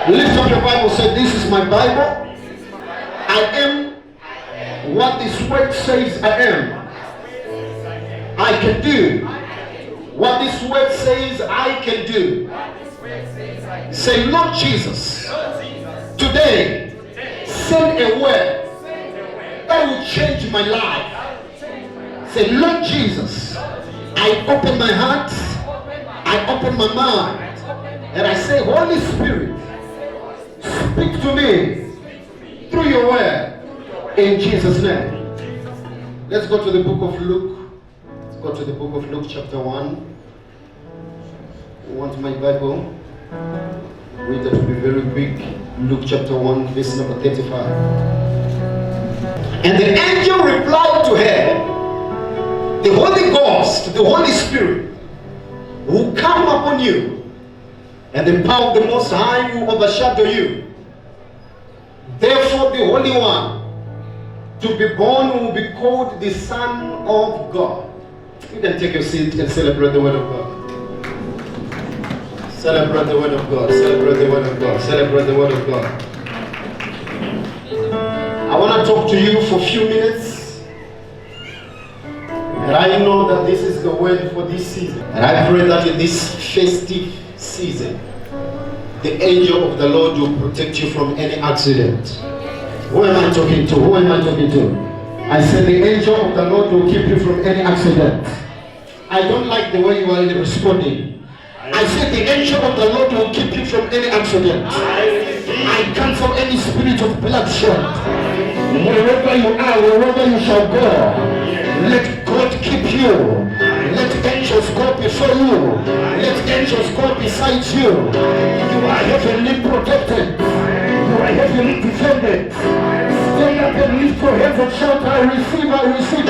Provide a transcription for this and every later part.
Lift up your Bible, say, this is my Bible. I am what this word says I am. I can do what this word says I can do. Say, Lord Jesus, today send a word that will change my life. Say, Lord Jesus, I open my heart, I open my mind, and I say, Holy Spirit, speak to me through your word in Jesus' name. Let's go to the book of Luke. Let's go to the book of Luke chapter 1. I want my Bible. Read it to be very quick. Luke chapter 1, verse number 35. And the angel replied to her, the Holy Ghost, the Holy Spirit, will come upon you, and the power of the Most High will overshadow you. Therefore, the Holy One to be born will be called the Son of God. You can take your seat and celebrate the Word of God. Celebrate the Word of God. Celebrate the Word of God. Celebrate the Word of God. I want to talk to you for a few minutes. And I know that this is the word for this season. And I pray that in this festive season, the angel of the Lord will protect you from any accident. Who am I talking to? Who am I talking to? I said the angel of the Lord will keep you from any accident. I don't like the way you are responding. I said the angel of the Lord will keep you from any accident. I cancel any spirit of bloodshed. Wherever you are, wherever you shall go, let God keep you. Let angels go before you. Let angels go beside you. You are heavenly protected. You are heavenly defended. Stand up and lift your hands and shout, I receive, I receive. I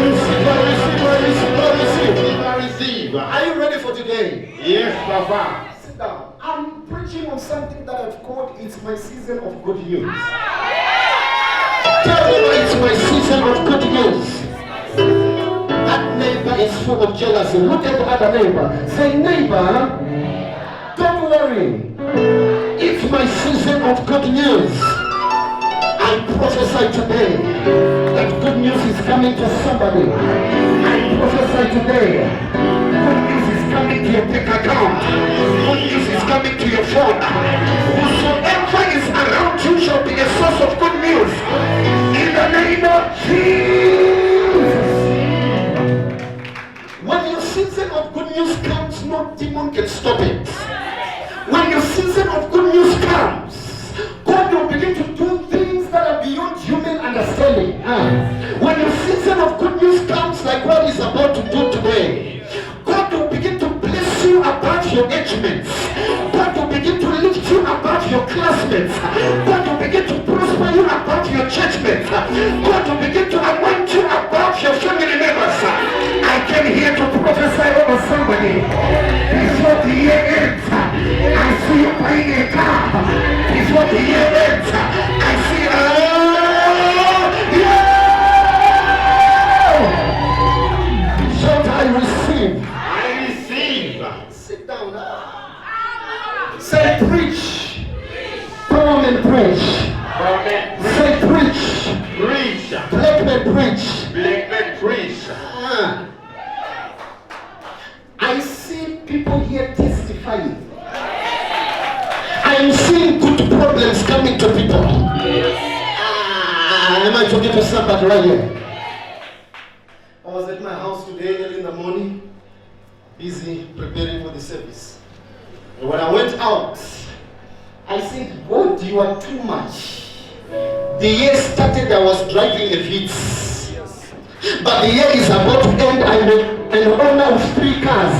receive, I receive, I receive, I receive. I receive. Are you ready for today? Yes, Papa. Sit down. I'm preaching on something that I've called It's My Season of Good News. Tell me it's my season of good news. That neighbor is full of jealousy. Look at the other neighbor. Say, neighbor, don't worry. It's my season of good news. I prophesy today that good news is coming to somebody. I prophesy today good news is coming to your bank account. Good news is coming to your phone. Whosoever is around you shall be a source of good news. In the name of Jesus. When your season of good news comes, no demon can stop it. When your season of good news comes, God will begin to do things that are beyond human understanding. When your season of good news comes, like what He's about to do today, God will begin to bless you above your age mates. God will begin to lift you above your classmates. God will begin to prosper you above your church mates. God will begin to anoint you above your family members. I came here to prophesy over somebody. Before the year ends, I see you buying a car. Before the year ends, I see shout, I receive. I receive. Sit down. Say preach. Come and preach. Say preach. Preach. Black men preach. Black men preach. I see people here testifying. I am seeing good problems coming to people. Am I talking to somebody right here? I was at my house today early in the morning, busy preparing for the service. And when I went out, I said, God, you are too much. The year started, I was driving a Vitz. But the year is about to end, I'm an owner of 3 cars.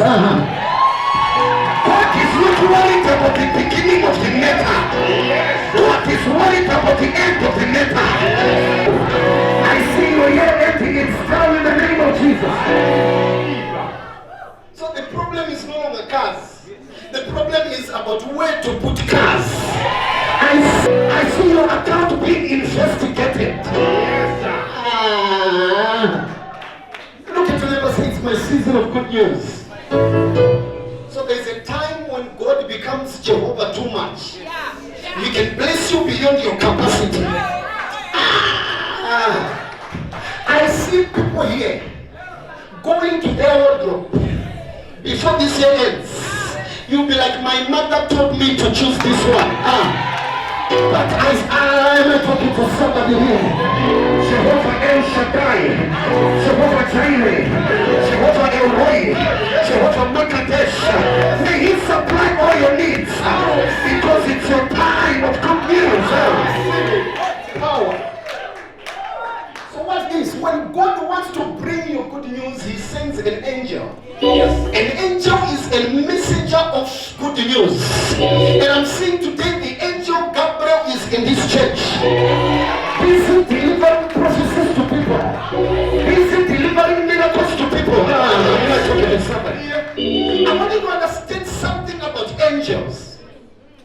God is not worried about the beginning of the matter. God is worried about the end of the matter. I see your year ending in style in the name of Jesus. So the problem is no longer cars. The problem is about where to put cars. I see your account being investigated. Look at your neighbor, say it's my season of good news. So there's a time when God becomes Jehovah too much. He can bless you beyond your capacity. I see people here going to their wardrobe before this year ends. You'll be like, my mother told me to choose this one. But I'm talking to somebody here. Jehovah El Shaddai, Jehovah Jireh, Jehovah El Roi, Jehovah Makadesh. May He supply all your needs because it's your time of good news. Power. So what's this? When God wants to bring you good news, He sends an angel. An angel is a messenger of good news. And I'm saying today the angel Gabriel is in this church. He's delivering prophecies to people. He's delivering miracles to people. I want you to understand something about angels.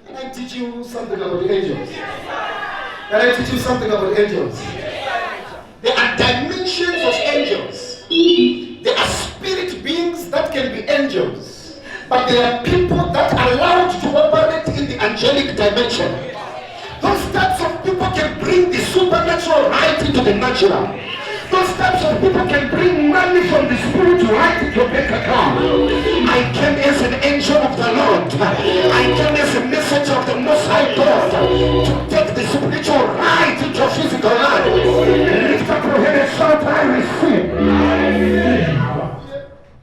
Can I teach you something about angels? Can I teach you something about angels? There are dimensions of angels. There are spirit beings that can be angels. But there are people that are allowed to operate in the angelic dimension. Those types of people can bring the supernatural right into the natural. Those types of people can bring money from the spirit right into your bank account. I came as an angel of the Lord. I came as a messenger of the Most High God to take the spiritual right into your physical life. Lift up your head and shout, I receive.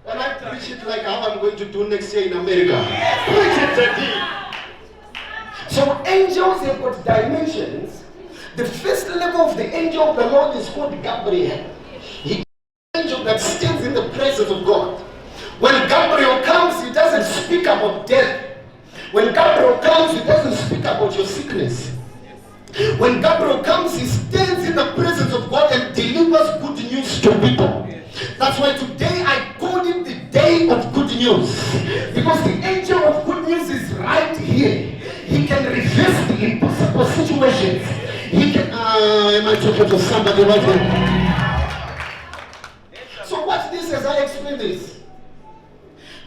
When I preach it like how I'm going to do next year in America, preach it again. So angels have got dimensions. The first level of the angel of the Lord is called Gabriel. He is the angel that stands in the presence of God. When Gabriel comes, he doesn't speak about death. When Gabriel comes, he doesn't speak about your sickness. When Gabriel comes, he stands in the presence of God and delivers good news to people. That's why today I called it the day of good news. Because the angel of good news is right here. He can reverse the impossible situations. He can, am I talking to somebody right here? So watch this as I explain this.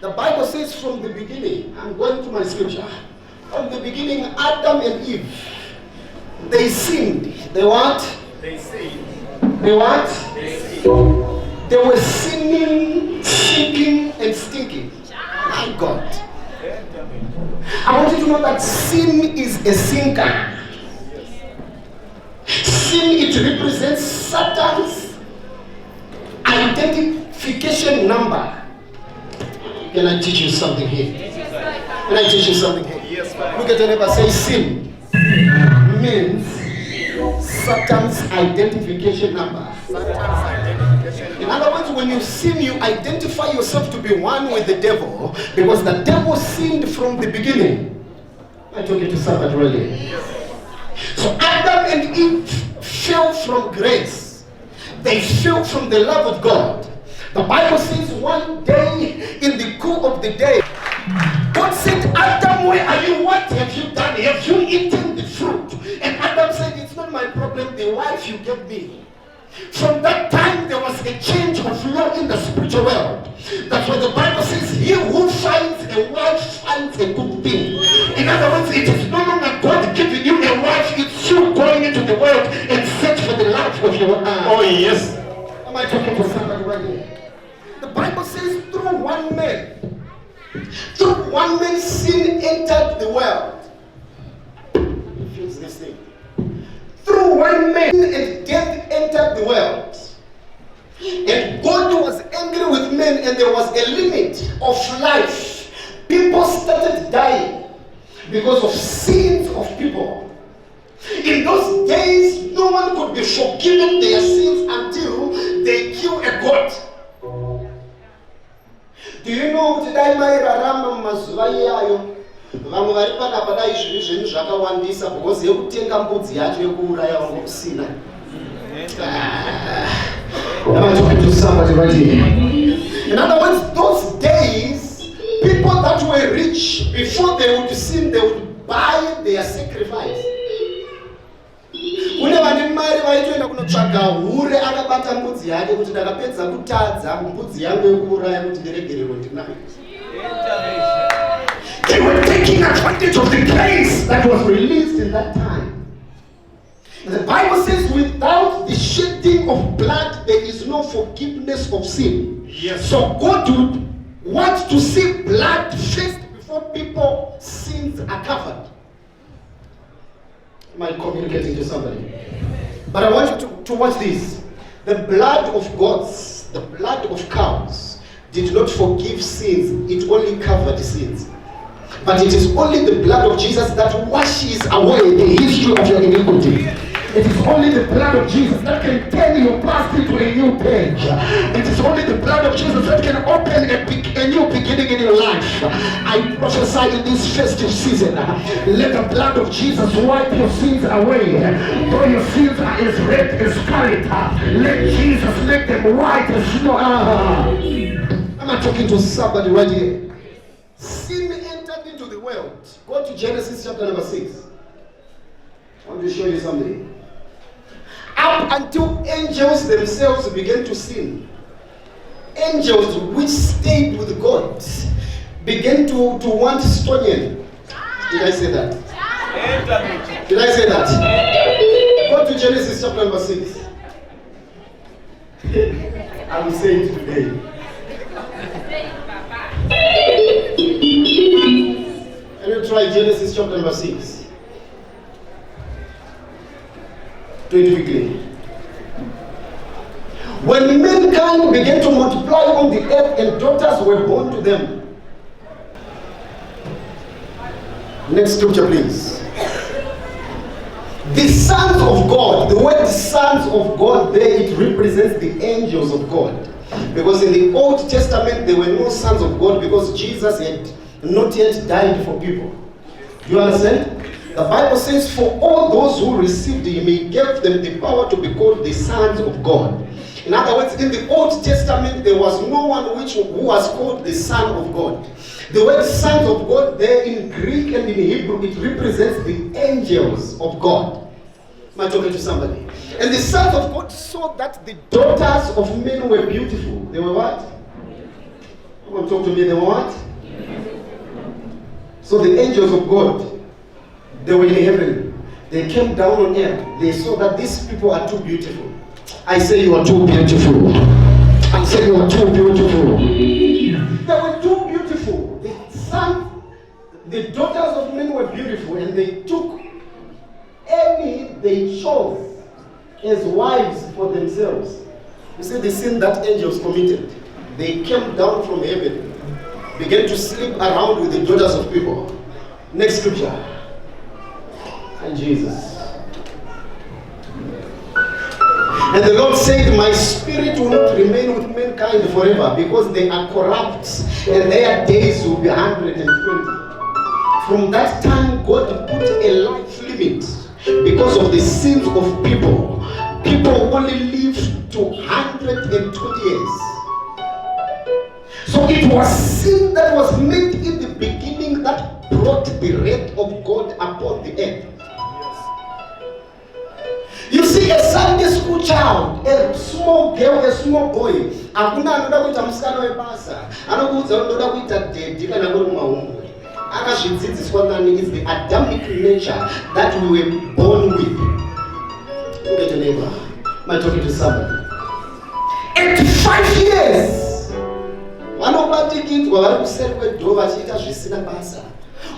The Bible says from the beginning, I'm going to my scripture. From the beginning, Adam and Eve, they sinned. They what? They sinned. They what? They sinned. They were sinning, sinking, and stinking. My God. I want you to know that sin is a sinker. Sin, it represents Satan's identification number. Can I teach you something here? Can I teach you something here? Yes, ma'am. Look at your neighbor, say sin means Satan's identification number. In other words, when you sin, you identify yourself to be one with the devil because the devil sinned from the beginning. I'm talking to somebody really. So Adam and Eve fell from grace. They fell from the love of God. The Bible says one day in the cool of the day, God said, Adam, where are you? What have you done? Have you eaten the fruit? And Adam said, it's not my problem, the wife you gave me. From that time, there was a change of law in the spiritual world. That's what the Bible says, he who finds a wife finds a good thing. In other words, it is no longer God giving you a wife, it's you going into the world and search for the love of your heart. Oh, yes. Am I talking to somebody right here? The Bible says through one man sin entered the world. Refuse this thing. Through one man and death entered the world. And God was angry with men and there was a limit of life. People started dying because of sins of people. In those days, no one could be forgiven their sins until they kill a goat. Do you know what I rarama mazuva iyayo? Vamwe vari panapa dai zvinhu zvenyu zvakawandisa because yekutenga mbudzi yacho yekuuraya vangu kusina. Am I talking to somebody right here? In other words, those days, people that were rich, before they would sin, they would buy their sacrifice. Kune vane mari vaitoenda kunotsvaga hure akabata mbudzi yake kuti ndakapedza kutadza mbudzi yangu yekuuraya kuti ndiregererwe ndinayo. They were taking advantage advantage of the grace that was released in that time. The Bible says, without the shedding of blood, there is no forgiveness of sin. Yes. So God would want to see blood first before people's sins are covered. Am I communicating to somebody? But I want you to watch this. The blood of goats, the blood of cows, did not forgive sins. It only covered sins. But it is only the blood of Jesus that washes away the history of your iniquity. It is only the blood of Jesus that can turn your past into a new page. It is only the blood of Jesus that can open a new beginning in your life. I prophesy in this festive season, let the blood of Jesus wipe your sins away. Though your sins are as red as scarlet, let Jesus make them white as snow. Am I talking to somebody right here? Sin entered into the world. Go to Genesis chapter number 6. I want to show you something. Up until angels themselves began to sin, angels which stayed with God began to want stoning. Did I say that? Did I say that? Go to Genesis chapter number 6. I will say it today. Can you try Genesis chapter number 6? Do it quickly. When mankind began to multiply on the earth and daughters were born to them. Next scripture, please. The sons of God, the word sons of God there, it represents the angels of God. Because in the Old Testament, there were no sons of God because Jesus had not yet died for people. Do you understand? The Bible says, for all those who received him, he gave them the power to be called the sons of God. In other words, in the Old Testament, there was no one who was called the son of God. The word sons of God there in Greek and in Hebrew, it represents the angels of God. Am I talking to somebody? And the sons of God saw that the daughters of men were beautiful. They were what? Come on, talk to me. They were what? So the angels of God, they were in heaven. They came down on earth. They saw that these people are too beautiful. I say you are too beautiful. I say you are too beautiful. They were too beautiful. The daughters of men were beautiful, and they took any they chose as wives for themselves. You see the sin that angels committed. They came down from heaven, began to sleep around with the daughters of people. Next scripture. And Jesus. And the Lord said, my spirit will not remain with mankind forever because they are corrupt and their days will be 120. From that time, God put a life limit because of the sins of people. People only live to 120 years. So it was sin that was made in the beginning that brought the wrath of God upon the earth. You see, a Sunday school child, a small girl, a small boy, akuna anoda kuita musikana webasa, anokuudza unoda kuita dedi kana kuri mahungu. Akazvidzidziswa nani is the Adamic nature that we were born with. Look at your neighbor. Am I talking to somebody? 85 years. Vanobatikirwa vari kuseri kwedhoo vachiita zvisina basa.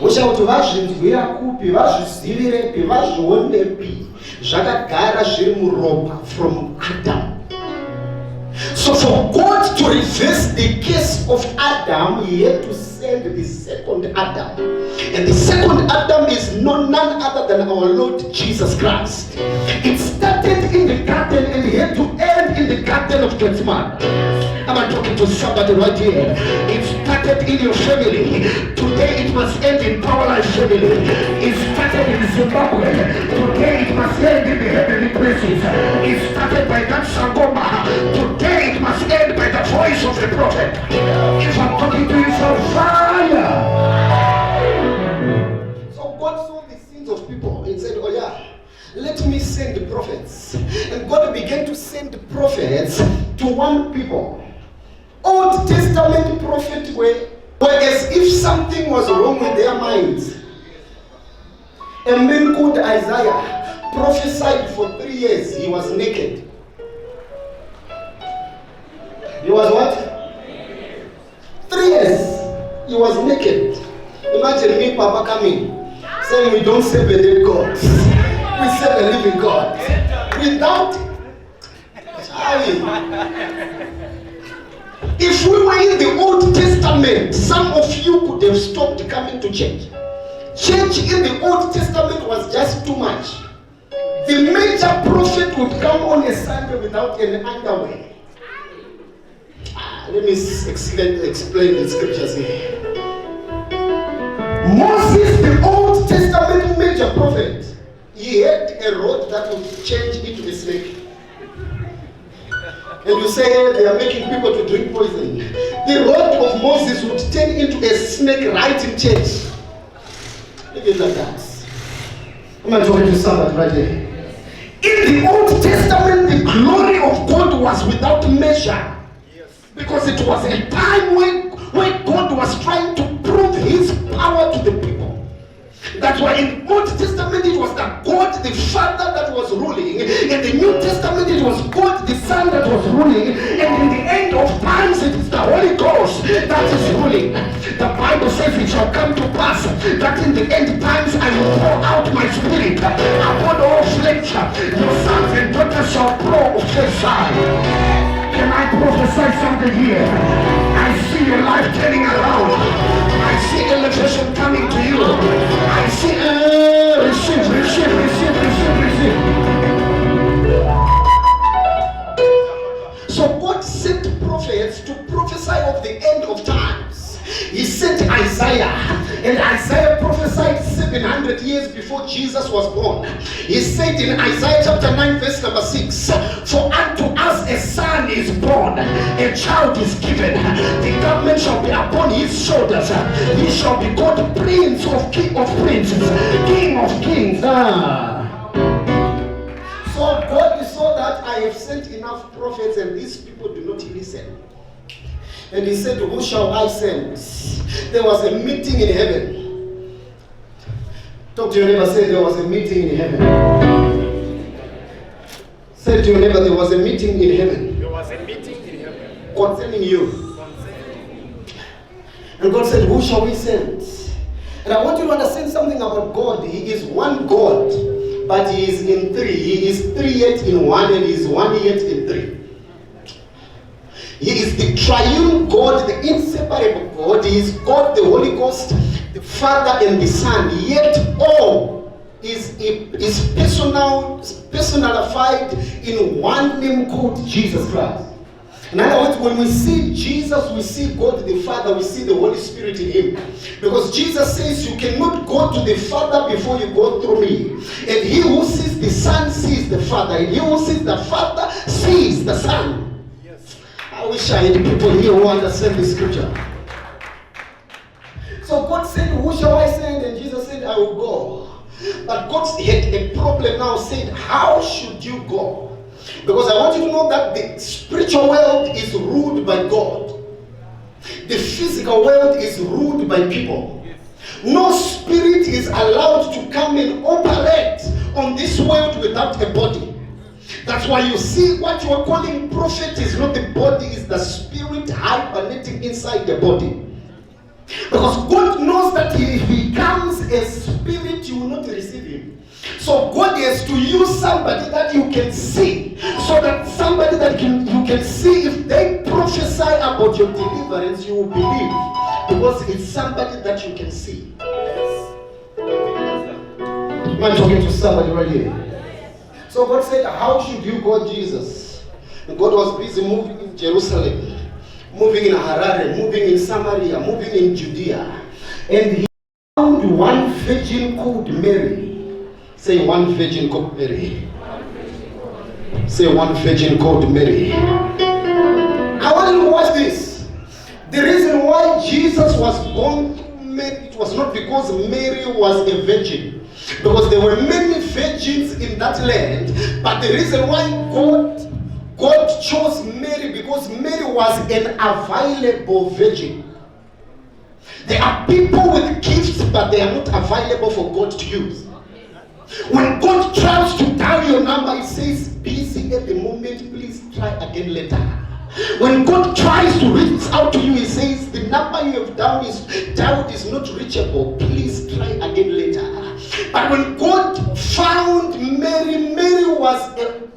Usha kuti vazvinzwira kupi, vazvizivirepi, vazvionepi. Zvakagara zviri muropa from Adam. So for God to reverse the case of Adam, he had to send the second Adam. And the second Adam is none other than our Lord Jesus Christ. It started in the garden and he had to end in the garden of Gethsemane. Am I talking to somebody right here? It started in your family. Today it must end in Power Life family. It started in Zimbabwe. Today it must end in the heavenly places. It started by that Sangoma. Today it must end by the voice of the prophet. If I'm talking to you for fire. So God saw the sins of people and said, oh yeah, let me send the prophets. And God began to send prophets to one people. Old Testament prophets were as if something was wrong with their minds. A man called Isaiah prophesied for 3 years. He was naked. He was what? 3 years. He was naked. Imagine me, Papa, coming, saying we don't serve a dead God. We serve a living God. Without if we were in the Old Testament, some of you could have stopped coming to church. Church in the Old Testament was just too much. The major prophet would come on a Sunday without any underwear. Let me explain the scriptures here. Moses, the Old Testament major prophet, he had a rod that would change into a snake. And you say they are making people to drink poison. The rod of Moses would turn into a snake right in church. Look at that. Am I talking to somebody right there? In the Old Testament, the glory of God was without measure. Because it was a time when God was trying to prove his power to the people. That's why in the Old Testament it was the God the Father that was ruling. In the New Testament it was God the Son that was ruling. And in the end of times it is the Holy Ghost that is ruling. The Bible says it shall come to pass that in the end times I will pour out my spirit upon all flesh. Your sons and daughters shall prophesy. Can I prophesy something here? I see your life turning around. I see elevation coming to you. I see, receive. So God sent prophets to prophesy of the end of times. He sent Isaiah, and Isaiah prophesied 700 years before Jesus was born. He said in Isaiah chapter 9 verse number 6, for unto us a son is born, a child is given, the government shall be upon his shoulders, he shall be called Prince of Princes, King of Kings. So God saw that I have sent enough prophets and these people do not listen. And he said, who shall I send? There was a meeting in heaven. Talk to your neighbor, say there was a meeting in heaven. Say to your neighbor, there was a meeting in heaven. There was a meeting in heaven concerning you. And God said, who shall we send? And I want you to understand something about God. He is one God, but he is in three. He is three yet in one, and he is one yet in three. He is the triune God, the inseparable God. He is God, the Holy Ghost, the Father and the Son. Yet all is personalified in one name called Jesus Christ. In other words, when we see Jesus, we see God the Father, we see the Holy Spirit in him. Because Jesus says you cannot go to the Father before you go through me. And he who sees the Son sees the Father. And he who sees the Father sees the Son. I wish I had people here who understand the scripture. So God said, who shall I send? And Jesus said, I will go. But God had a problem now, said, how should you go? Because I want you to know that the spiritual world is ruled by God. The physical world is ruled by people. No spirit is allowed to come and operate on this world without a body. That's why you see what you are calling prophet is not the body, is the spirit hibernating inside the body. Because God knows that if he comes a spirit, you will not receive him. So God has to use somebody that you can see, so that somebody that you can see, if they prophesy about your deliverance, you will believe. Because it's somebody that you can see. Am I talking to somebody right here? So God said, how should you go, Jesus? And God was busy moving in Jerusalem, moving in Harare, moving in Samaria, moving in Judea. And he found one virgin called Mary. Say one virgin called Mary. Say one virgin called Mary. I want you to watch this. The reason why Jesus was born through Mary, it was not because Mary was a virgin. Because there were many virgins in that land. But the reason why God chose Mary, because Mary was an available virgin. There are people with gifts, but they are not available for God to use. When God tries to dial your number, it says busy at the moment, please try again later. When God tries to reach out to you, he says the number you have dialed is not reachable, please try again later. But when God found Mary, Mary was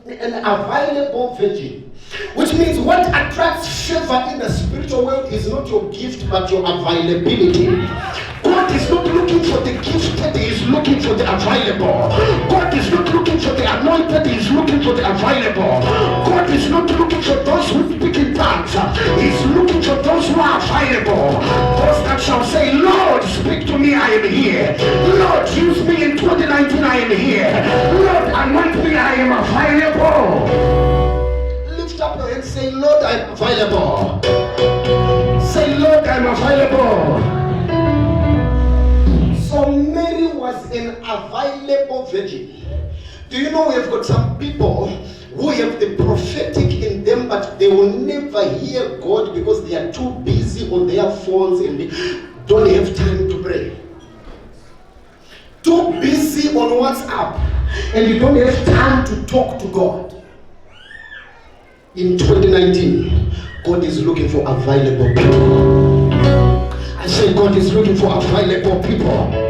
an available virgin. Which means what attracts favor in the spiritual world is not your gift but your availability. God is not looking for the gifted, he is looking for the available. God is not looking for the anointed, he is looking for the available. God is not looking for those who speak in tongues, he is looking for those who are available. Those that shall say, Lord, speak to me, I am here. Lord, use me in 2019, I am here. Lord, anoint me, I am available. Lift up your hand, say, Lord, I'm available. Say, Lord, I'm available. So Mary was an available virgin. Do you know we have got some people who have the prophetic in them, but they will never hear God because they are too busy on their phones and they don't have time to pray. Too busy on WhatsApp and you don't have time to talk to God. In 2019, God is looking for available people. I say God is looking for available people.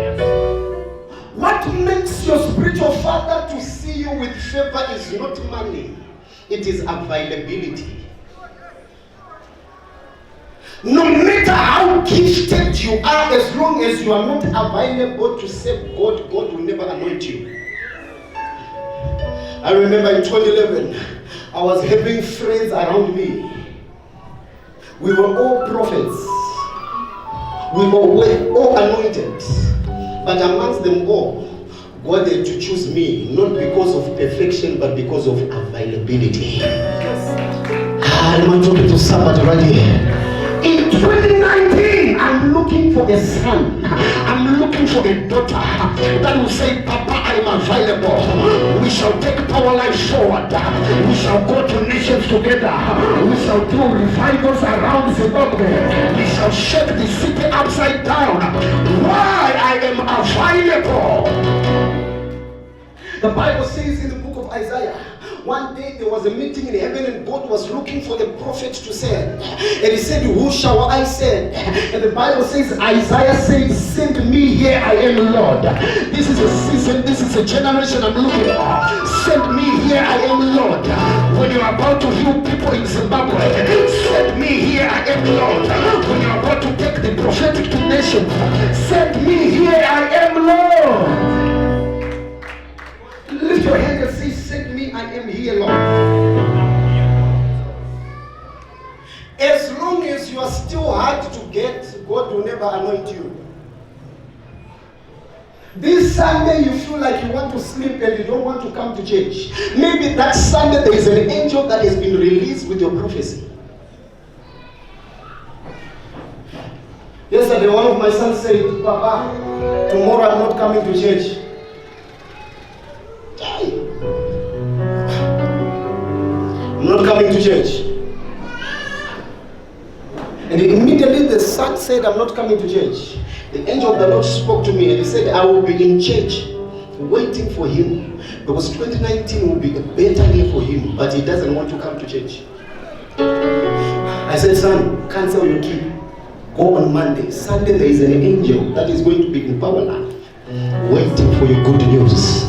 What makes your spiritual father to see you with favor is not money, it is availability. No matter how gifted you are, as long as you are not available to serve God, God will never anoint you. I remember in 2011, I was having friends around me. We were all prophets. We were all anointed. But amongst them all, God had to choose me, not because of perfection, but because of availability. I'm talking to somebody right here. In 2019, I'm looking for a son. I'm looking for a daughter that will say, Papa, I'm available. We shall take our life forward. We shall go to nations together. We shall do revivals around Zimbabwe. We shall shake the city upside down. Why? I am available. The Bible says in the book of Isaiah, one day there was a meeting in heaven and God was looking for a prophet to send. And he said, who shall I send? And the Bible says, Isaiah said, send me, here I am, Lord. This is a season, this is a generation I'm looking for. Send me, here I am, Lord. When you're about to heal people in Zimbabwe, send me, here I am, Lord. When you're about to take the prophetic to nations, send me, here I am, Lord. Lift your hand and say, send me, I am here, Lord. As long as you are still hard to get, God will never anoint you. This Sunday you feel like you want to sleep and you don't want to come to church. Maybe that Sunday there is an angel that has been released with your prophecy. Yesterday one of my sons said, Papa, tomorrow I'm not coming to church. I'm not coming to church. And immediately the son said, I'm not coming to church. The angel of the Lord spoke to me and he said, I will be in church waiting for him because 2019 will be a better year for him, but he doesn't want to come to church. I said, son, cancel your trip. Go on Monday. Sunday there is an angel that is going to be in Powerland waiting for your good news.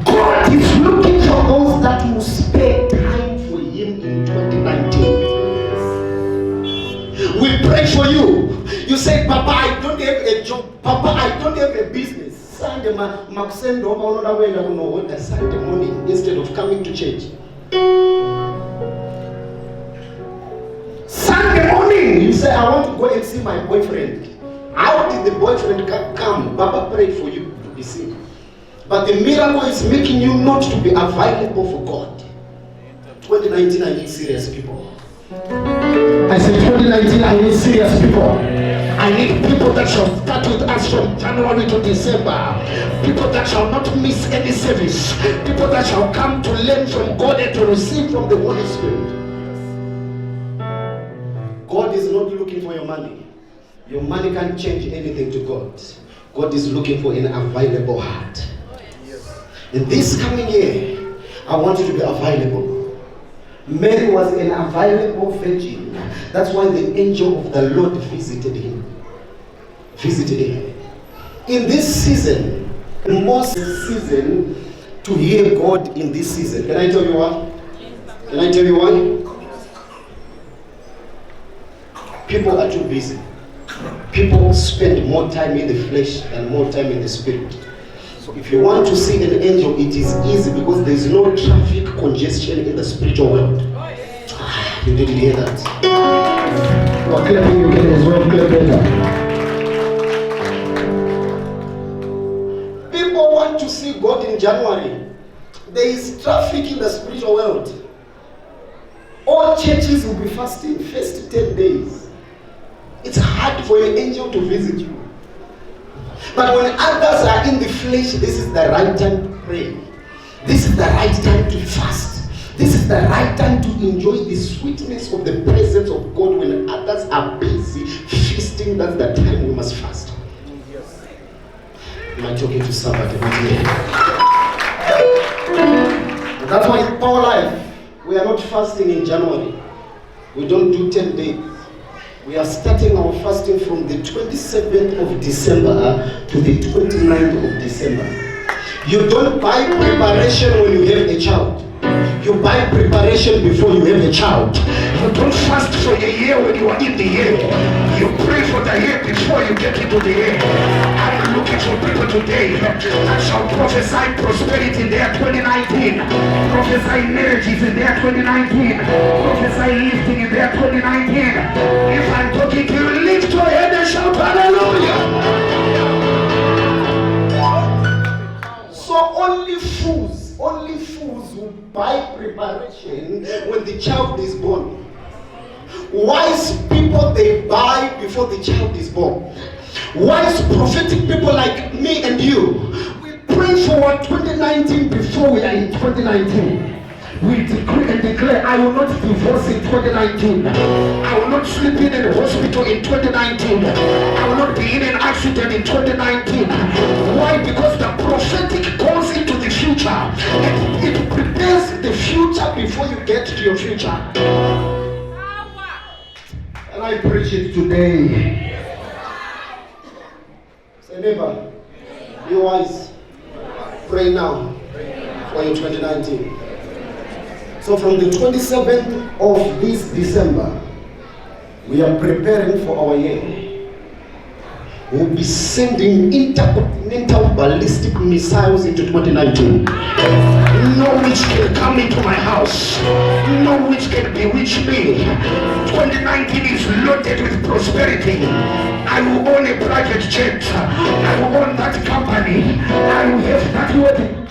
God is looking for those that will spare time for him in 2019. We pray for you. You say, Papa, I don't have a job. Papa, I don't have a business. Sunday morning instead of coming to church. Sunday morning, you say, I want to go and see my boyfriend. How did the boyfriend come? Papa prayed for you to be seen. But the miracle is making you not to be available for God. 2019, I need serious people. I said 2019, I need serious people. I need people that shall start with us from January to December. People that shall not miss any service. People that shall come to learn from God and to receive from the Holy Spirit. God is not looking for your money. Your money can't change anything to God. God is looking for an available heart. In this coming year, I want you to be available. Mary was an available virgin. That's why the angel of the Lord visited him. In this season, the most season to hear God in this season. Can I tell you what? Can I tell you why? People are too busy. People spend more time in the flesh and more time in the spirit. So if you want to see an angel, it is easy because there is no traffic congestion in the spiritual world. You didn't hear that. You are clapping, you can as well clap better. People want to see God in January. There is traffic in the spiritual world. All churches will be fasting first 10 days. It's hard for an angel to visit you. But when others are in the flesh, this is the right time to pray. This is the right time to fast. This is the right time to enjoy the sweetness of the presence of God. When others are busy feasting, that's the time we must fast. Am I talking to somebody? That's why in our life, we are not fasting in January. We don't do 10 days. We are starting our fasting from the 27th of December to the 29th of December. You don't buy preparation when you have a child. You buy preparation before you have a child. You don't fast for a year when you are in the year. You pray for the year before you get into the year. I'm looking for people today that shall prophesy prosperity in their 2019. Prophesy marriages in their 2019. Prophesy lifting in their 2019. If I'm talking to you, lift your head and shout hallelujah. So only fools who buy preparation when the child is born. Wise people, they buy before the child is born. Wise prophetic people like me and you, we pray for 2019 before we are in 2019. We decree and declare, I will not divorce in 2019. I will not sleep in a hospital in 2019. I will not be in an accident in 2019. Why? Because the prophetic goes into the future. And it prepares the future before you get to your future. And I preach it today. Say, neighbor, be wise. Pray now for your 2019. So from the 27th of this December, we are preparing for our year. We'll be sending intercontinental ballistic missiles into 2019. No witch can come into my house. No witch can bewitch me. 2019 is loaded with prosperity. I will own a private jet. I will own that company. I will have that wedding.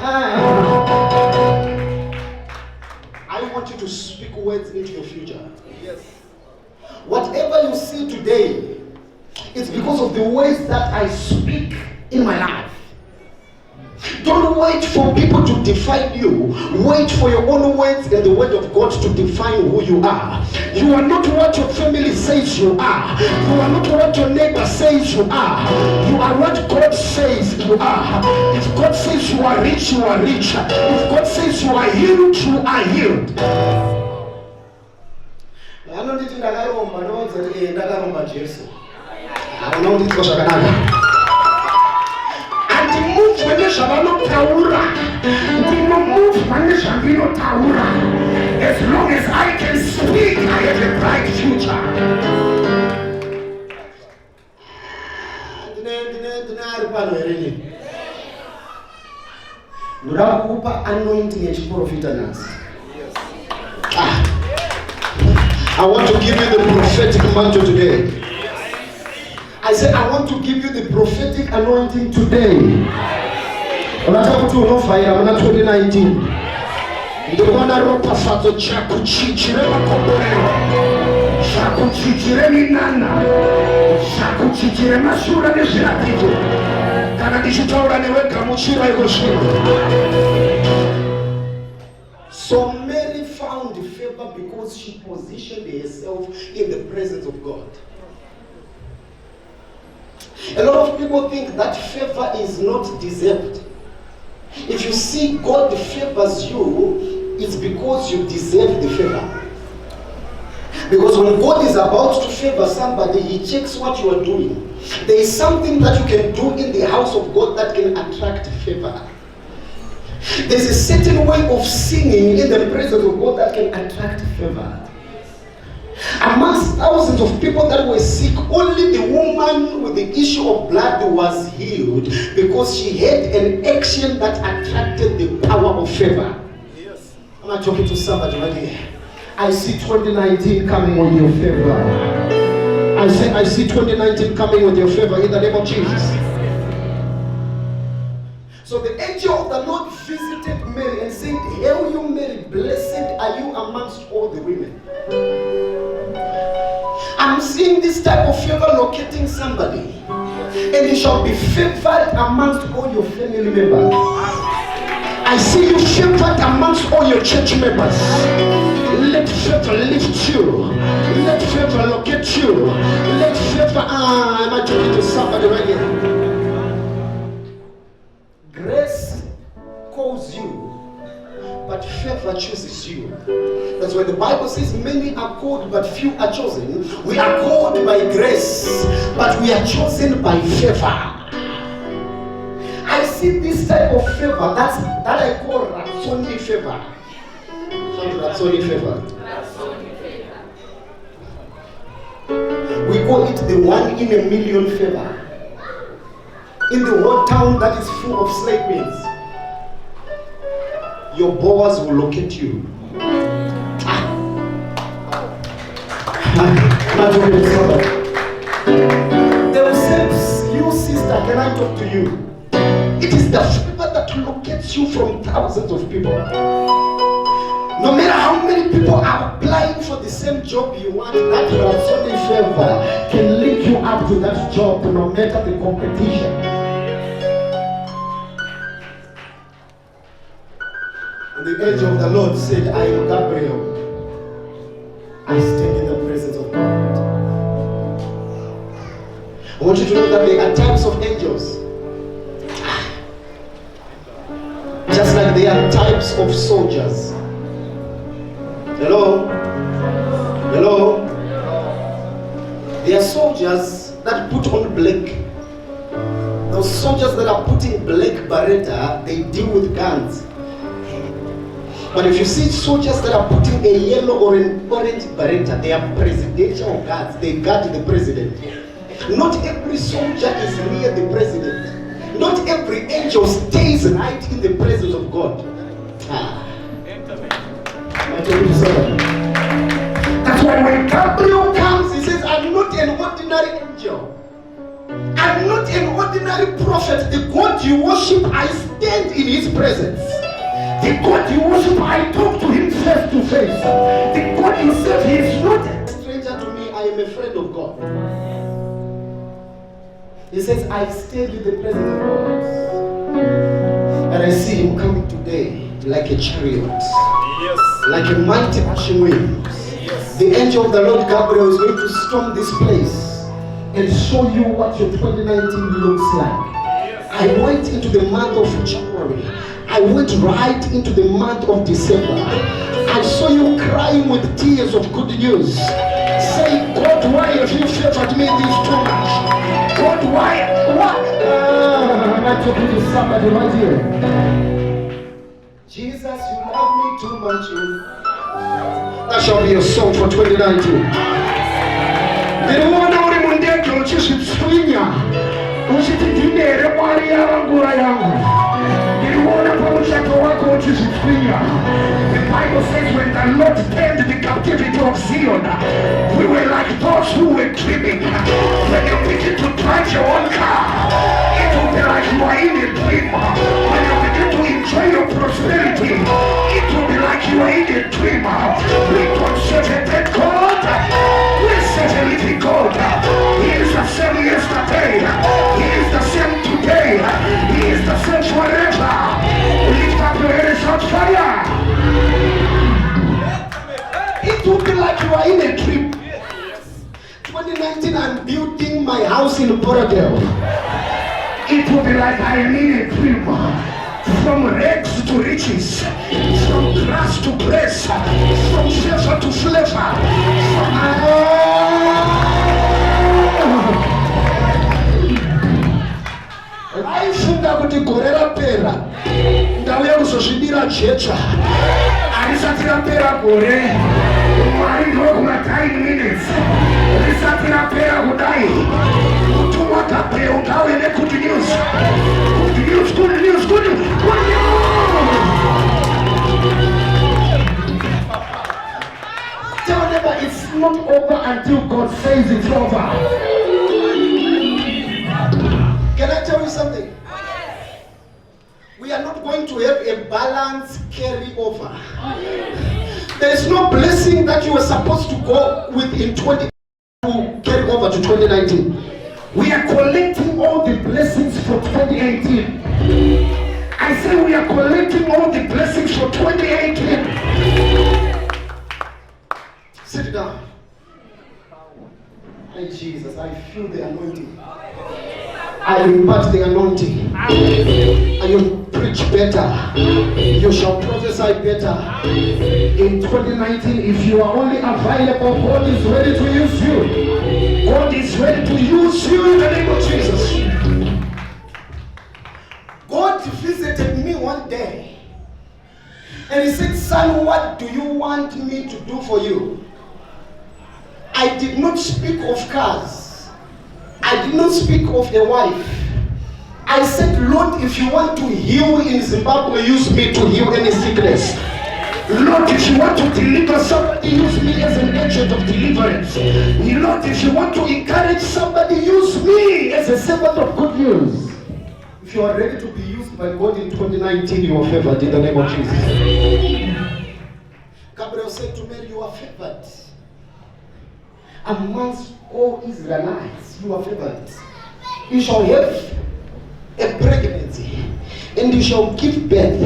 I want you to speak words into your future. Yes. Whatever you see today, it's because of the words that I speak in my life. Don't wait for people to define you. Wait for your own words and the word of God to define who you are. You are not what your family says you are. You are not what your neighbor says you are. You are what God says you are. If God says you are rich, you are rich. If God says you are healed, you are healed. As long as I can speak, I have a bright future. I want to give you the prophetic mantle today. I said, I want to give you the prophetic anointing today. I'm not talking to no fire, I'm not 2019. Ndobona ropa fato chako chichire makoborero. Chako chichire minana. Chako chichire mashura nezviratidzo. Kana ndichitaura newega muchira ikoshira. So Mary found favor because she positioned herself in the presence of God. A lot of people think that favor is not deserved. If you see God favors you, it's because you deserve the favor. Because when God is about to favor somebody, He checks what you are doing. There is something that you can do in the house of God that can attract favor. There's a certain way of singing in the presence of God that can attract favor. Amongst thousands of people that were sick, only the woman with the issue of blood was healed because she had an action that attracted the power of favor. Yes. Am I talking to somebody right here? I see 2019 coming with your favor. I see 2019 coming with your favor in the name of Jesus. So the angel of the Lord visited Mary and said, "Hail you Mary, blessed are you amongst all the women." I'm seeing this type of favor locating somebody. And you shall be favored amongst all your family members. I see you favored amongst all your church members. Let favor lift you. Let favor locate you. Let favor, am I talking to somebody right here? Grace calls you, but favor chooses you. That's why the Bible says many are called, but few are chosen. We are called by grace, but we are chosen by favor. I see this type of favor that I call Ratsoni favor. Ratsoni favor. We call it the 1 in a million favor. In the whole town that is full of slave queens, your Boaz will locate you. They will say, "You sister, can I talk to you?" It is the favor that locates you from thousands of people. No matter how many people are applying for the same job you want, that Ratsoni favor can link you up to that job no matter the competition. And the angel of the Lord said, "I am Gabriel. I stand in the presence of God." I want you to know that there are types of angels. Just like there are types of soldiers. Hello? Hello? There are soldiers that put on black. Those soldiers that are putting black beretta, they deal with guns. But if you see soldiers that are putting a yellow or an orange beretta, they are presidential guards. They guard the president. Not every soldier is near the president. Not every angel stays right in the presence of God. That's why when Gabriel comes, he says, "I'm not an ordinary angel. I'm not an ordinary prophet. The God you worship, I stand in His presence. The God you worship, I talk to Him face to face. The God you serve, He is not a stranger to me. I am a friend of God." He says, "I stand in the presence of God. And I see Him coming today like a chariot, Yes. like a mighty rushing wind." Yes. The angel of the Lord Gabriel is going to storm this place and show you what your 2019 looks like. I went into the month of January. I went right into the month of December. I saw you crying with tears of good news. Say, "God, why have you favored me this too much? God, why? What?" Am I talking to somebody right here? "Jesus, you love me too much." That shall be your song for 2019. Nilimuona uri mundege uchishinya uchitindimere mwari yarangura yangu. Nilimuona kwa mshato wako uchishinya. The Bible says when the Lord turned the captivity of Zion, we were like those who were dreaming. When you begin to drive your own car, it will be like you are in a dream. When you begin to enjoy your prosperity, it will be like you are in a dream. We don't serve a dead God. We serve a living God. He is the same yesterday. He is the same today. He is the same forever. Lift up your head and shout fire. It will be like you are in a dream. 2019 imagine I'm building my house in Borodale. It will be like I am in a dream. From rags to riches, from grass to grace, from flavor to flavor. Aifunga kuti gore rapera ndauya kuzozvibira jecha arisati rapera gore mwari ndokuna 10 minutes risati rapera kudai mutumwa Gabriel ngauye negood news. Good news. Tell neighbor it's not over until God says it's over. Can I tell you something? We are not going to have a balanced carry over. There is no blessing that you were supposed to go with in 20 to carry over to 2019. We are collecting all the blessings for 2018. I say we are collecting all the blessings for 2018. Sit down. Hey Jesus, I feel the anointing. I impart the anointing. And you preach better. You shall prophesy better. In 2019, if you are only available, God is ready to use you. God is ready to use you in the name of Jesus. God visited me one day and he said, son, what do you want me to do for you? I did not speak of cars. I did not speak of a wife. I said, Lord, if you want to heal in Zimbabwe, use me to heal any sickness. Lord, if you want to deliver somebody, use me as an agent of deliverance. Lord, if you want to encourage somebody, use me as a servant of good news. If you are ready to be used by God in 2019, you are favored in the name of Jesus. Gabriel said to Mary, you are favored. Amongst all Israelites, you are favored. You shall have a pregnancy and you shall give birth.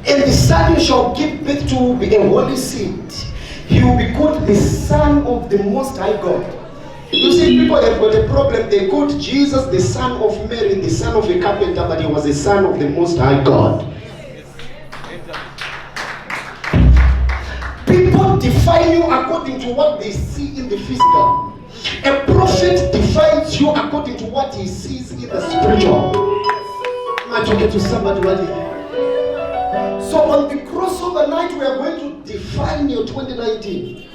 And the son shall give birth to be a holy seed. He will be called the Son of the Most High God. You see, people have got a problem. They called Jesus the son of Mary, the son of a carpenter, but he was the son of the Most High God. People define you according to what they see in the physical. A prophet defines you according to what he sees in the spiritual. Am I talking to somebody right here? So on the crossover night, we are going to define your 2019.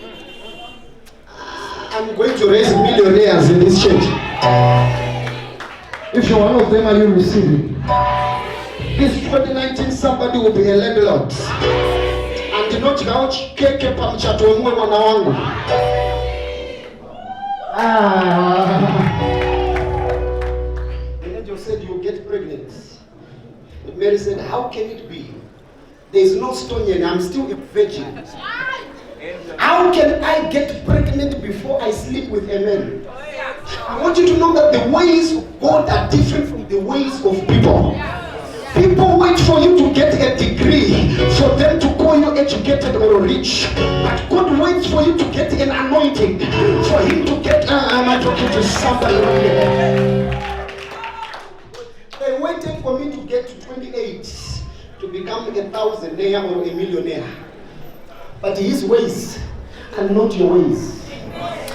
I'm going to raise millionaires in this church. If you're one of them, are you receiving? This 2019, somebody will be a landlord. And not couch keke pamchato mwe mwana wangu. The angel said, you get pregnant. But Mary said, how can it be? There is no stone yet. I'm still a virgin. How can I get pregnant before I sleep with a man? I want you to know that the ways of God are different from the ways of people. People wait for you to get a degree for them to call you educated or rich. But God waits for you to get an anointing for him to get, am I talking to somebody? They waited for me to get to 28 to become a thousandaire or a millionaire. But his ways are not your ways.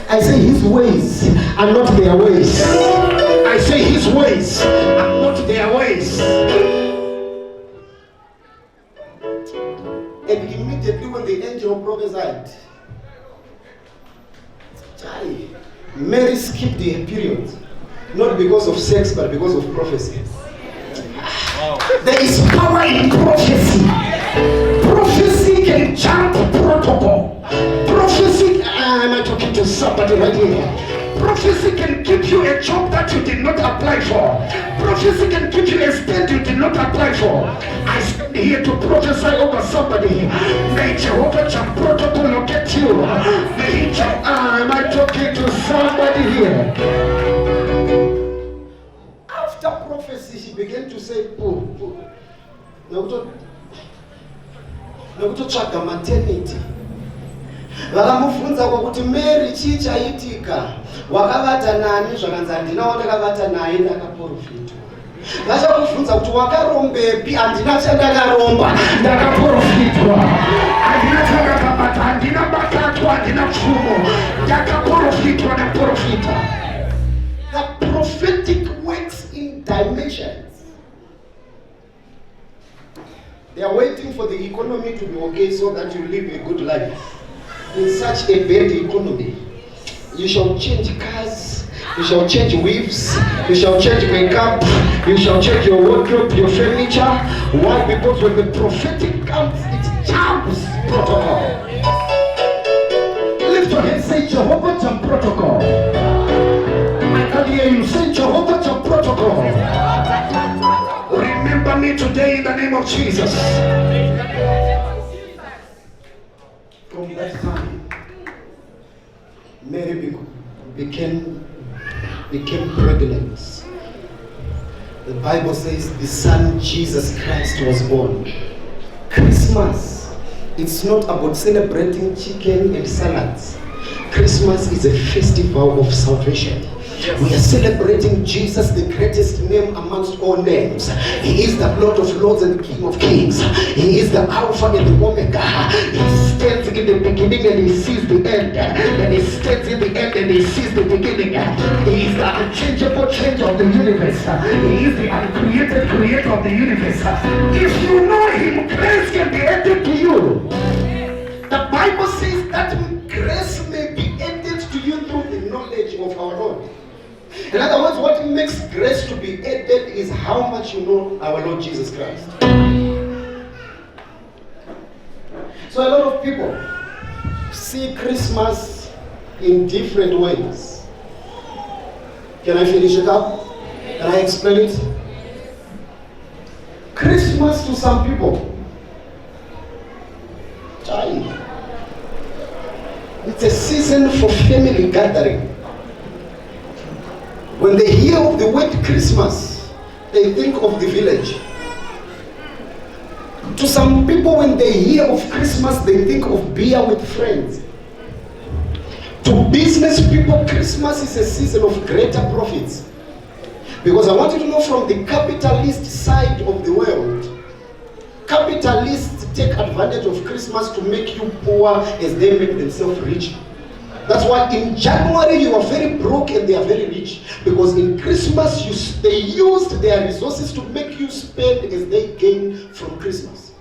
I say his ways are not their ways. I say his ways are not their ways. And immediately when the angel prophesied, Mary skipped the period. Not because of sex, but because of prophecy. Wow. There is power in prophecy. Prophecy can jump protocol. Prophecy, am I talking to somebody right here? Prophecy can give you a job that you did not apply for. Prophecy can give you a state you did not apply for. I stand here to prophesy over somebody. May Jehovah jump protocol locate you. May he jump, am I talking to somebody here? After prophecy, she began to say, Nakuto chaka maternity. Vakamubvunza kuti Mary chii chaitika? Wakavata nani? Zvakanzi handina wandakavata naye, ndakaprofitwa. Vachamubvunza kuti wakarombepi? Handina chandakaromba, ndakaprofitwa. Handina chakabata, handina batatwa, handina pfumo, ndakaprofitwa, ndaprofita. The prophetic works in dimensions. They are waiting for the economy to be okay so that you live a good life. In such a bad economy, you shall change cars, you shall change weaves, you shall change makeup, you shall change your wardrobe, your furniture. Why? Because when the prophetic comes, it jumps protocol. Lift your hand, say Jehovah jump protocol. I can hear you say Jehovah jump protocol. Remember me today in the name of Jesus. From that time, Mary became pregnant. The Bible says the Son Jesus Christ was born. Christmas, it's not about celebrating chicken and salads. Christmas is a festival of salvation. We are celebrating Jesus, the greatest name amongst all names. He is the Lord of Lords and the King of Kings. He is the Alpha and the Omega. He stands in the beginning and he sees the end. And he stands in the end and he sees the beginning. He is the unchangeable change of the universe. He is the uncreated creator of the universe. If you know him, grace can be added to you. The Bible says that grace may be added to you through the knowledge of our Lord. In other words, what makes grace to be added is how much you know our Lord Jesus Christ. So a lot of people see Christmas in different ways. Can I finish it up? Can I explain it? Christmas to some people, it's a season for family gathering. When they hear of the word Christmas, they think of the village. To some people, when they hear of Christmas, they think of beer with friends. To business people, Christmas is a season of greater profits. Because I want you to know, from the capitalist side of the world, capitalists take advantage of Christmas to make you poor as they make themselves rich. That's why in January you are very broke and they are very rich. Because in Christmas they used their resources to make you spend as they gain from Christmas.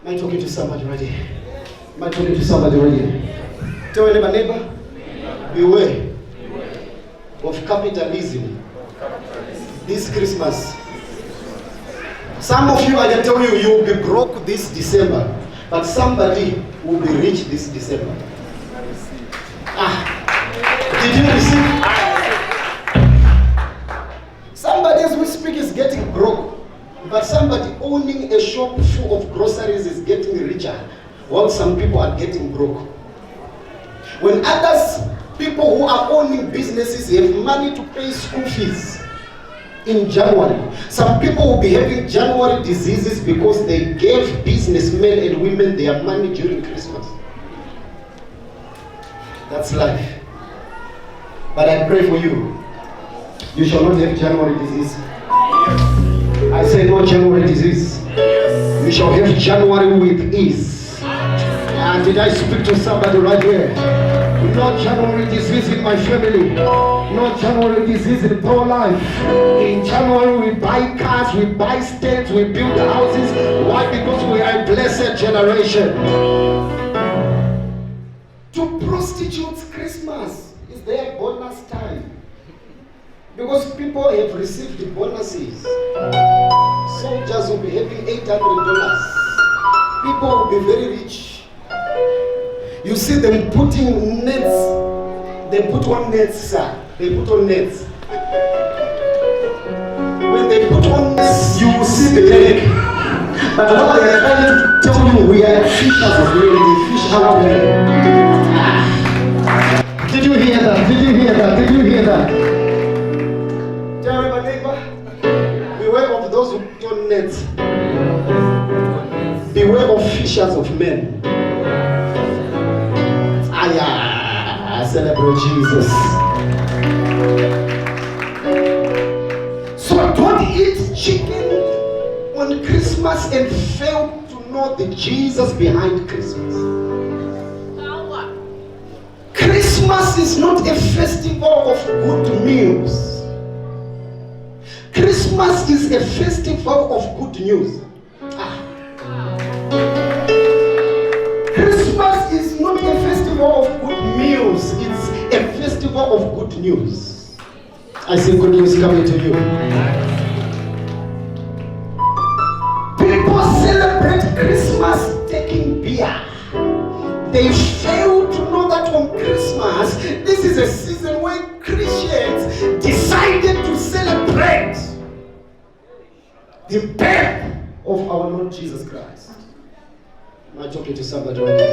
Am I talking to somebody right here? Am I talking to somebody right here? Tell your neighbor, beware of capitalism this Christmas. Some of you, I can tell you, you will be broke this December, but somebody will be rich this December. Did you receive? Somebody as we speak is getting broke, but somebody owning a shop full of groceries is getting richer, while some people are getting broke. When others, people who are owning businesses, have money to pay school fees in January, some people will be having January diseases because they gave businessmen and women their money during Christmas. That's life. But I pray for you. You shall not have January disease. I say no January disease. You shall have January with ease. And did I speak to somebody right here? No January disease in my family. No January disease in poor life. In January we buy cars, we buy states, we build houses. Why? Because we are a blessed generation. To prostitutes, Christmas is their bonus time. Because people have received the bonuses. Soldiers will be having $800. People will be very rich. You see them putting nets. They put on nets, sir. They put on nets. When they put on nets, you will see the leg. But what they are trying to tell you, we are fishers of men. They fish our men. Did you hear that? Did you hear that? Did you hear that? Tell my neighbor, beware of those who put on nets. Beware of fishers of men. I celebrate Jesus. So don't eat chicken on Christmas and fail to know the Jesus behind Christmas. Christmas is not a festival of good meals. Christmas is a festival of good news. Christmas is not a festival of good meals. It's a festival of good news. I see good news coming to you. People celebrate Christmas taking beer. They fail to know that on Christmas, this is a season when Christians decided to celebrate the birth of our Lord Jesus Christ. Am I talking to somebody right now?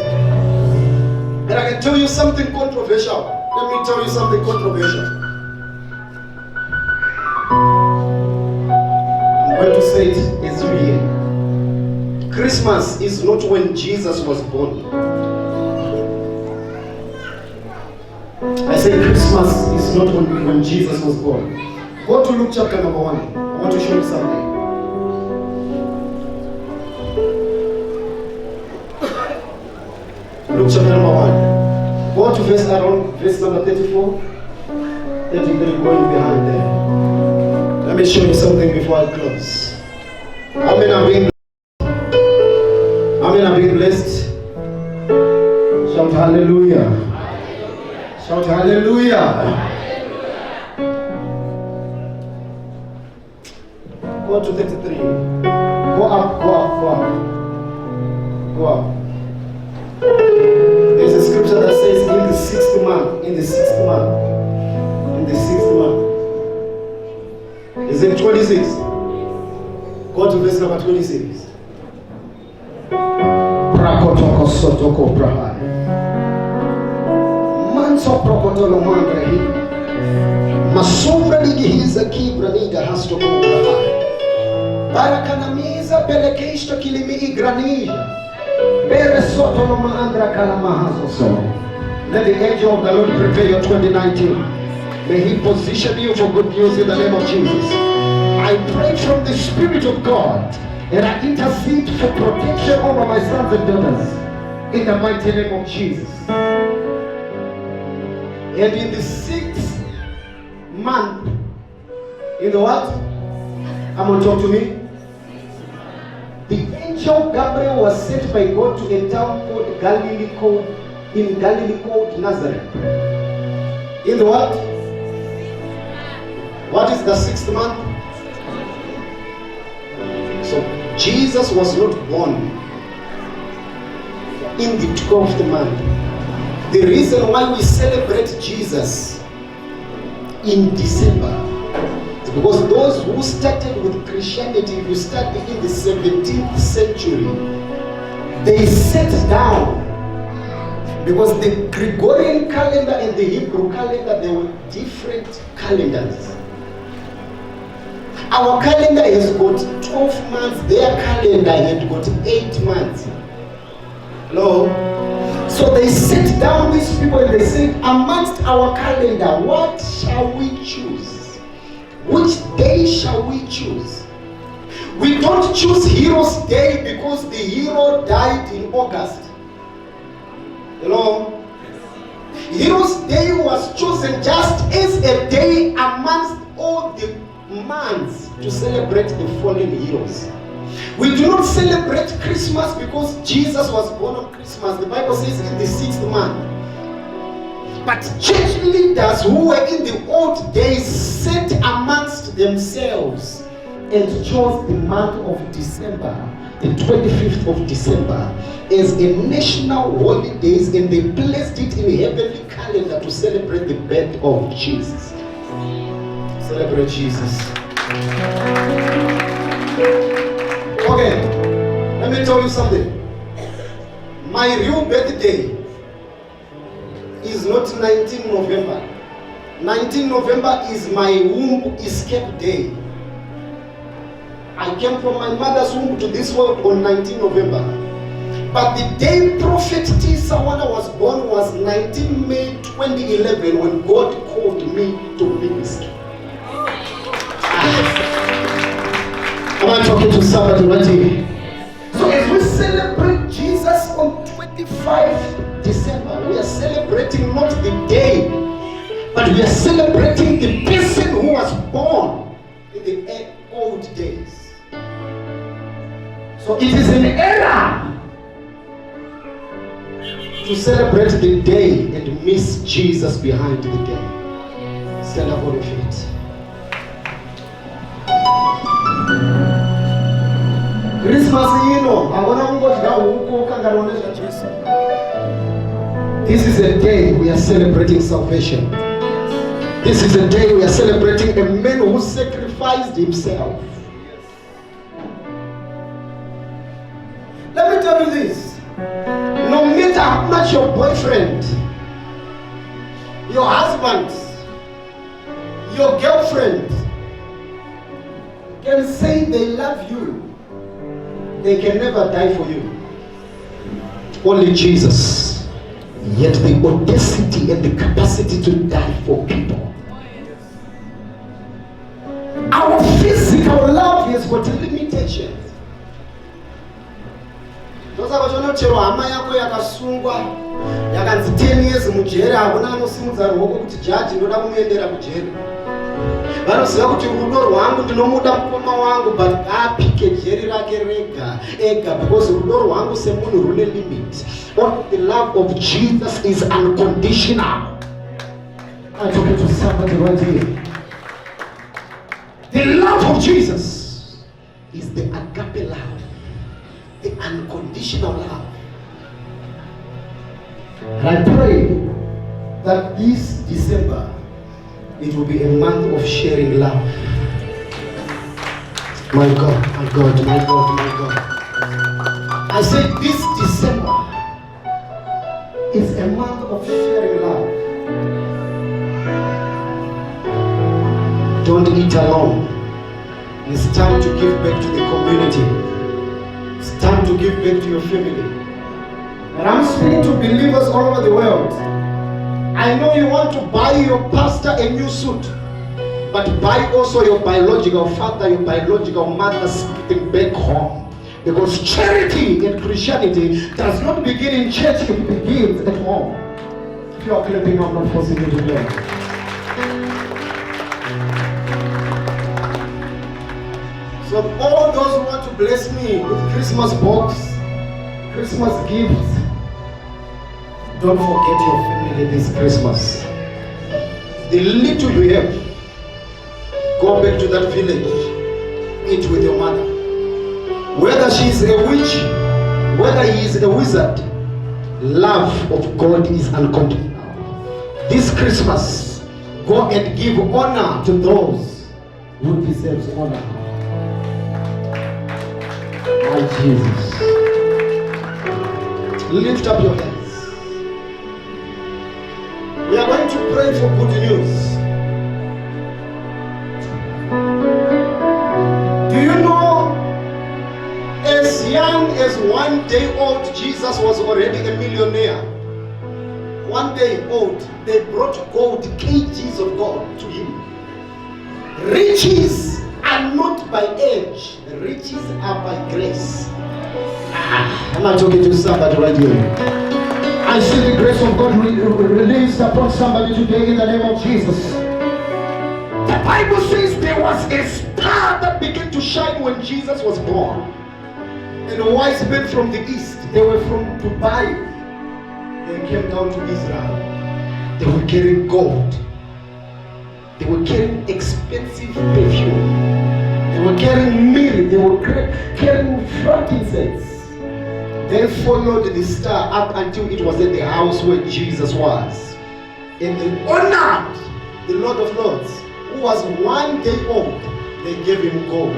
And I can tell you something controversial. Let me tell you something controversial. I'm going to say it as you hear. Christmas is not when Jesus was born. I say Christmas is not when Jesus was born. Go to Luke chapter number 1. I want to show you something. Luke chapter number 1. Go to verse number 34. 33 going behind there. Let me show you something before I close. Amen. I'm being blessed. Shout hallelujah. Shout hallelujah. Go to 33. Go up. Go up. There's a scripture that says in the sixth month. Is it 26? Go to verse number 26. Prakotoko sotoko prahai. Manso prokotolo mandre hi. Masubra ligihiza kibra niga hasto prahai. Barakanamiza pelekeisto kilimi igranija. Bere sotolo maandra kalamahazo so. Let the angel of the Lord prepare your 2019. May he position you for good news in the name of Jesus. I pray from the Spirit of God and I intercede for protection over my sons and daughters in the mighty name of Jesus. And in the 6th month, in the what? Come on, talk to me. The angel Gabriel was sent by God to a town called Galilee called Nazareth. In the what? What is the 6th month? So Jesus was not born in the 12th month. The reason why we celebrate Jesus in December is because those who started with Christianity, if you study in the 17th century, they sat down because the Gregorian calendar and the Hebrew calendar, they were different calendars. Our calendar has got 12 months, their calendar had got 8 months. Hello? So they sit down, these people, and they said, amongst our calendar, what shall we choose? Which day shall we choose? We don't choose Heroes Day because the hero died in August. Hello? Heroes Day was chosen just as a day amongst all the months to celebrate the fallen heroes. We do not celebrate Christmas because Jesus was born on Christmas. The Bible says in the 6th month. But church leaders who were in the old days sat amongst themselves and chose the month of December, the 25th of December, as a national holiday, and they placed it in a heavenly calendar to celebrate the birth of Jesus. Celebrate Jesus. Okay, let me tell you something. My real birthday is not 19 November. 19 November is my womb escape day. I came from my mother's womb to this world on 19 November. But the day Prophet T. Sawana was born was 19 May 2011 when God called me to ministry. Am I talking to somebody right here? So as we celebrate Jesus on 25 December, we are celebrating not the day, but we are celebrating the person who was born in the old days. So it is an error to celebrate the day and miss Jesus behind the day. Stand up on your feet. Christmas, this is a day we are celebrating salvation. This is a day we are celebrating a man who sacrificed himself. Let me tell you this. No matter how much your boyfriend, your husband, your girlfriend can say they love you, they can never die for you. Only Jesus. Yet the audacity and the capacity to die for people. Our physical love has got limitations. Chero hama yako yakasungwa yakanzi 10 years mujere hakuna anosimudza ruoko kuti jaji ndoda kumuendera kujeri. Vanoziva kuti rudo rwangu ndinomuda mukoma wangu but apike jeri rake rega ega because rudo rwangu semunhu rune limit. But the love of Jesus is unconditional. I'm talking to somebody right here. The love of Jesus is the agape love, the unconditional love. And I pray that this December it will be a month of sharing love. My God, my God, my God, my God. I said this December is a month of sharing love. Don't eat alone. It's time to give back to the community. It's time to give back to your family. And I'm speaking to believers all over the world. I know you want to buy your pastor a new suit, but buy also your biological father, your biological mother something back home. Because charity in Christianity does not begin in church, it begins at home. If you are clapping, I'm not forcing you to clap. So all those who want to bless me with Christmas box, Christmas gifts, don't forget your family this Christmas. The little you have, go back to that village, eat with your mother. Whether she is a witch, whether he is a wizard, love of God is unconditional. This Christmas, go and give honor to those who deserve honor. My Jesus. Lift up your hands. We are going to pray for good news. Do you know, as young as 1 day old, Jesus was already a millionaire. 1 day old, they brought gold, kgs of gold to him. Riches are not by age, riches are by grace. Am I talking to somebody right here? I see the grace of God released upon somebody today in the name of Jesus. The Bible says there was a star that began to shine when Jesus was born. And the wise men from the east, they were from Dubai. They came down to Israel. They were carrying gold. They were carrying expensive perfume. They were carrying myrrh. They were carrying frankincense. They followed the star up until it was at the house where Jesus was. And they honored the Lord of Lords, who was 1 day old. They gave him gold.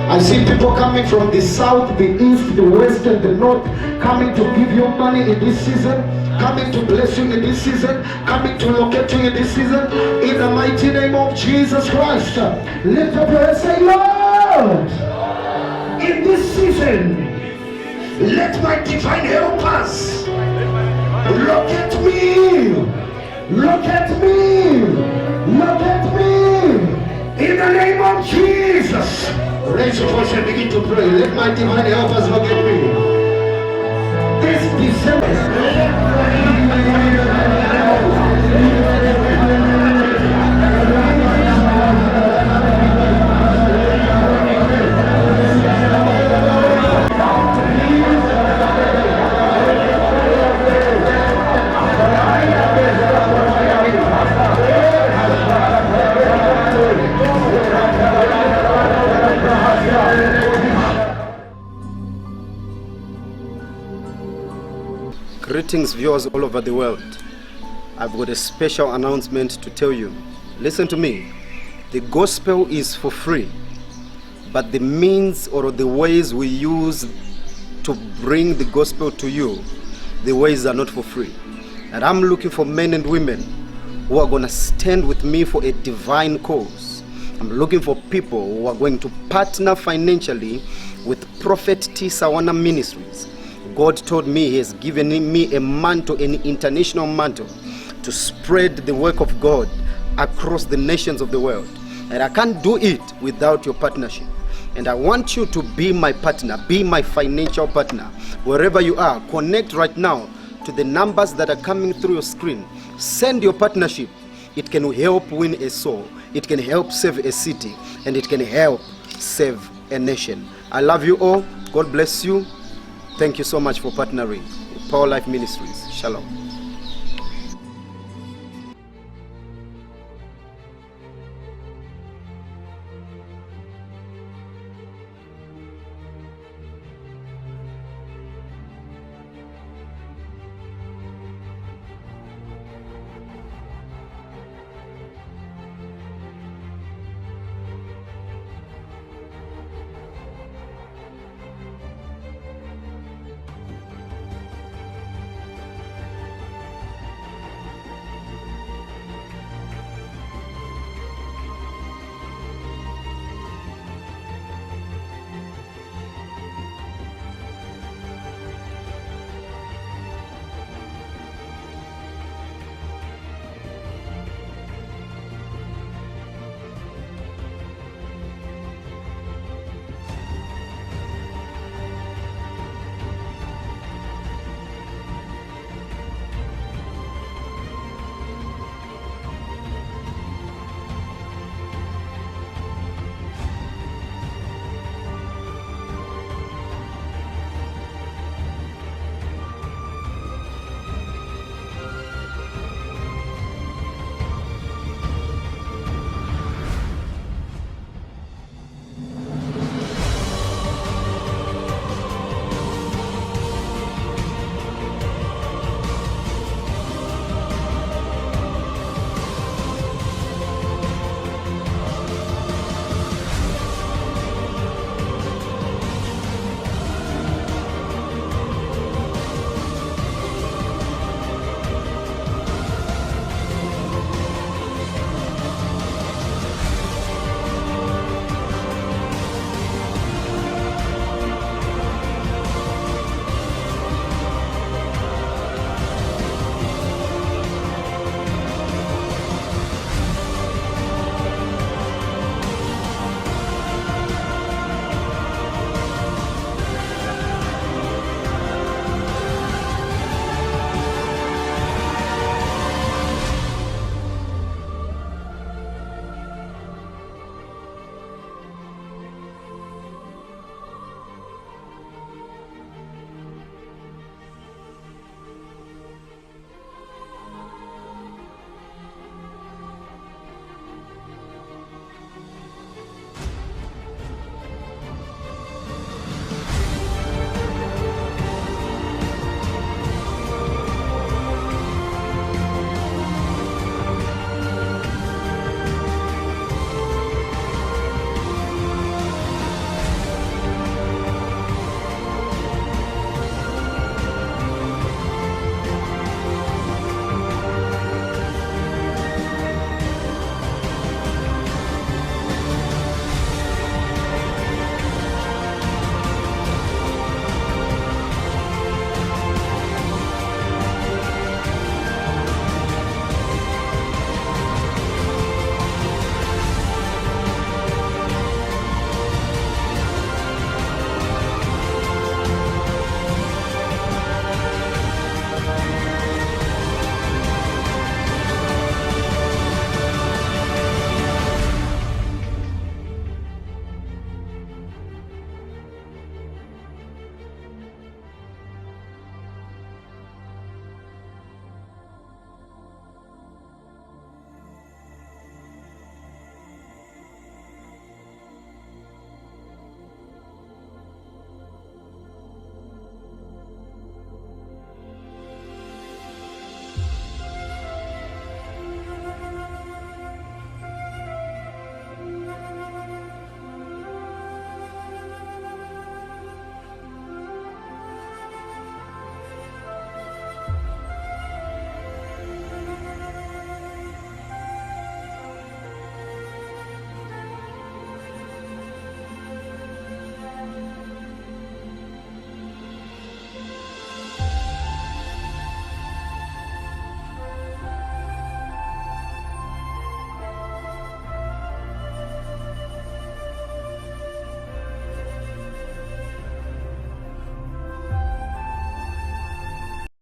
I see people coming from the south, the east, the west, and the north, coming to give you money in this season, coming to bless you in this season, coming to locate you in this season. In the mighty name of Jesus Christ, lift up your hands and say, Lord, in this season, let my divine helpers locate me Look at me. Look at me. In the name of Jesus. Raise your voice and begin to pray. Let my divine helpers look at me. This December. Greetings, viewers all over the world. I've got a special announcement to tell you. Listen to me. The gospel is for free, but the means or the ways we use to bring the gospel to you, the ways are not for free. And I'm looking for men and women who are going to stand with me for a divine cause. I'm looking for people who are going to partner financially with Prophet T. Sawana Ministries. God told me He has given me a mantle, an international mantle, to spread the work of God across the nations of the world. And I can't do it without your partnership. And I want you to be my partner, be my financial partner. Wherever you are, connect right now to the numbers that are coming through your screen. Send your partnership. It can help win a soul. It can help save a city. And it can help save a nation. I love you all. God bless you. Thank you so much for partnering with Power Life Ministries. Shalom.